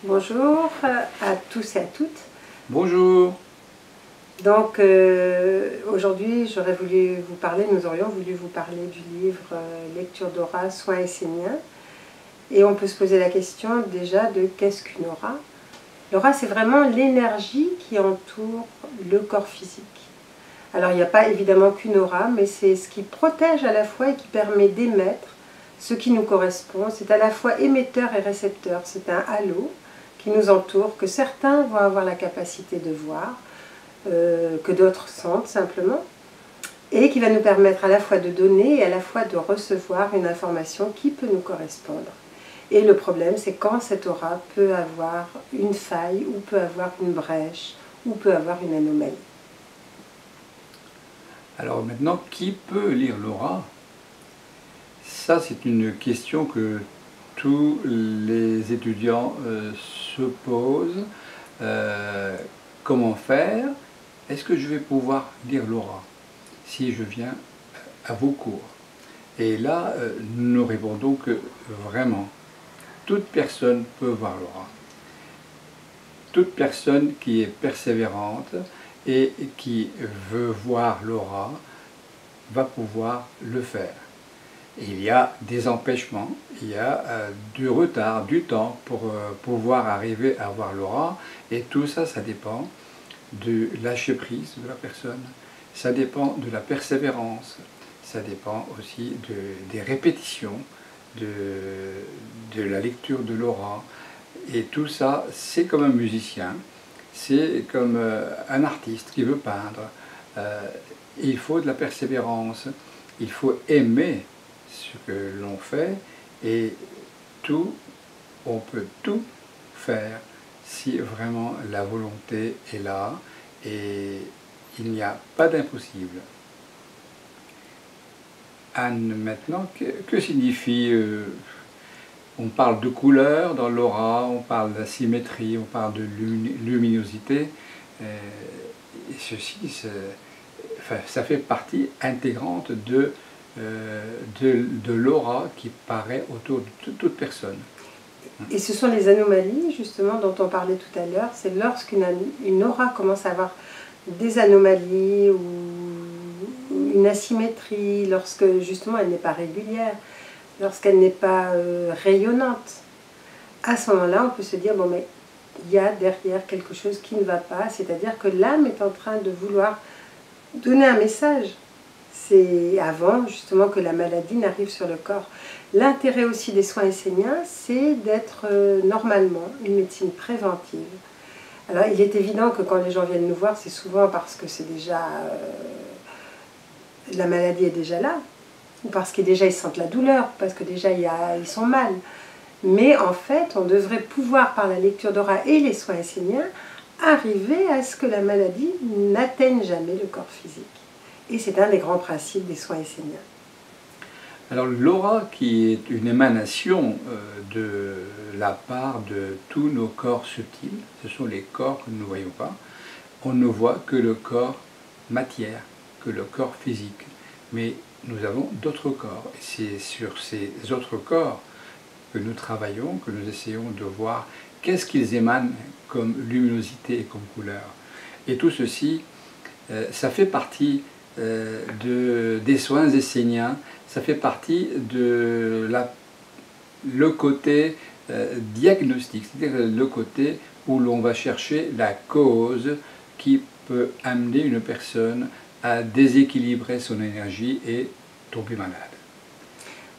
Bonjour à tous et à toutes. Bonjour. Donc aujourd'hui nous aurions voulu vous parler du livre Lecture d'aura, soins esséniens. Et on peut se poser la question déjà de qu'est-ce qu'une aura? L'aura, c'est vraiment l'énergie qui entoure le corps physique. Alors il n'y a pas évidemment qu'une aura, mais c'est ce qui protège à la fois et qui permet d'émettre ce qui nous correspond. C'est à la fois émetteur et récepteur, c'est un halo qui nous entoure, que certains vont avoir la capacité de voir, que d'autres sentent simplement, et qui va nous permettre à la fois de donner et à la fois de recevoir une information qui peut nous correspondre. Et le problème, c'est quand cette aura peut avoir une faille, ou peut avoir une brèche, ou peut avoir une anomalie. Alors maintenant, qui peut lire l'aura? Ça, c'est une question que tous les étudiants se posent. Comment faire? Est-ce que je vais pouvoir lire l'aura si je viens à vos cours? Et là, nous répondons que vraiment, toute personne peut voir l'aura. Toute personne qui est persévérante et qui veut voir l'aura va pouvoir le faire. Et il y a des empêchements, il y a du retard, du temps pour pouvoir arriver à voir l'aura, et tout ça, ça dépend de lâcher prise de la personne, ça dépend de la persévérance, ça dépend aussi des répétitions, de la lecture de l'aura, et tout ça, c'est comme un musicien, c'est comme un artiste qui veut peindre. Il faut de la persévérance, il faut aimer ce que l'on fait, et on peut tout faire si vraiment la volonté est là, et il n'y a pas d'impossible. Anne, maintenant, que signifie on parle de couleur dans l'aura, on parle d'asymétrie, on parle de luminosité. Et ceci, ça fait partie intégrante de l'aura qui paraît autour de toute personne. Et ce sont les anomalies, justement, dont on parlait tout à l'heure. C'est lorsqu'une aura commence à avoir des anomalies ou une asymétrie, lorsque justement elle n'est pas régulière, lorsqu'elle n'est pas rayonnante. À ce moment-là, on peut se dire, bon, mais il y a derrière quelque chose qui ne va pas, c'est-à-dire que l'âme est en train de vouloir donner un message. C'est avant, justement, que la maladie n'arrive sur le corps. L'intérêt aussi des soins esséniens, c'est d'être normalement une médecine préventive. Alors, il est évident que quand les gens viennent nous voir, c'est souvent parce que c'est déjà... la maladie est déjà là, ou parce que déjà ils sentent la douleur, parce que déjà ils sont mal. Mais en fait, on devrait pouvoir, par la lecture d'aura et les soins esséniens, arriver à ce que la maladie n'atteigne jamais le corps physique. Et c'est un des grands principes des soins esséniens. Alors l'aura, qui est une émanation de la part de tous nos corps subtils, ce sont les corps que nous ne voyons pas, on ne voit que le corps matière, que le corps physique. Mais nous avons d'autres corps, et c'est sur ces autres corps que nous travaillons, que nous essayons de voir qu'est-ce qu'ils émanent comme luminosité et comme couleur. Et tout ceci, ça fait partie des soins esséniens, ça fait partie de le côté diagnostic, c'est-à-dire le côté où l'on va chercher la cause qui peut amener une personne à déséquilibrer son énergie et tomber malade.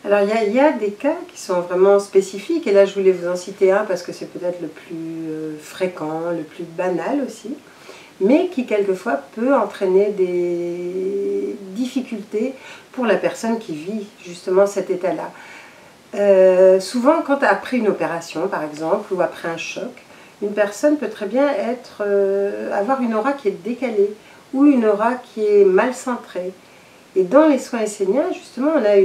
Alors il y a des cas qui sont vraiment spécifiques, et là je voulais vous en citer un parce que c'est peut-être le plus fréquent, le plus banal aussi, mais qui quelquefois peut entraîner des difficultés pour la personne qui vit justement cet état-là. Souvent, quand après une opération par exemple, ou après un choc, une personne peut très bien avoir une aura qui est décalée, ou une aura qui est mal centrée. Et dans les soins esséniens, justement, on a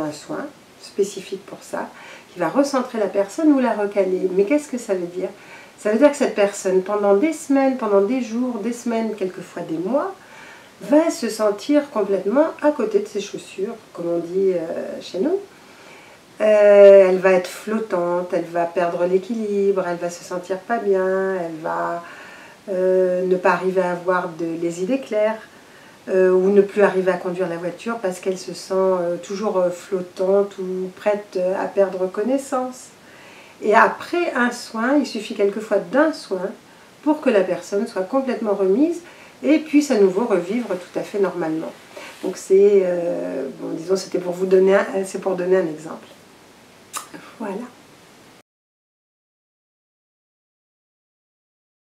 un soin spécifique pour ça, qui va recentrer la personne ou la recaler. Mais qu'est-ce que ça veut dire? Ça veut dire que cette personne, pendant des semaines, pendant des jours, des semaines, quelquefois des mois, va se sentir complètement à côté de ses chaussures, comme on dit chez nous, Elle va être flottante, elle va perdre l'équilibre, elle va se sentir pas bien, elle va ne pas arriver à avoir les idées claires, ou ne plus arriver à conduire la voiture parce qu'elle se sent toujours flottante ou prête à perdre connaissance. Et après un soin, il suffit quelquefois d'un soin pour que la personne soit complètement remise et puisse à nouveau revivre tout à fait normalement. Donc c'est, bon, disons, c'était pour vous donner, c'est pour donner un exemple. Voilà.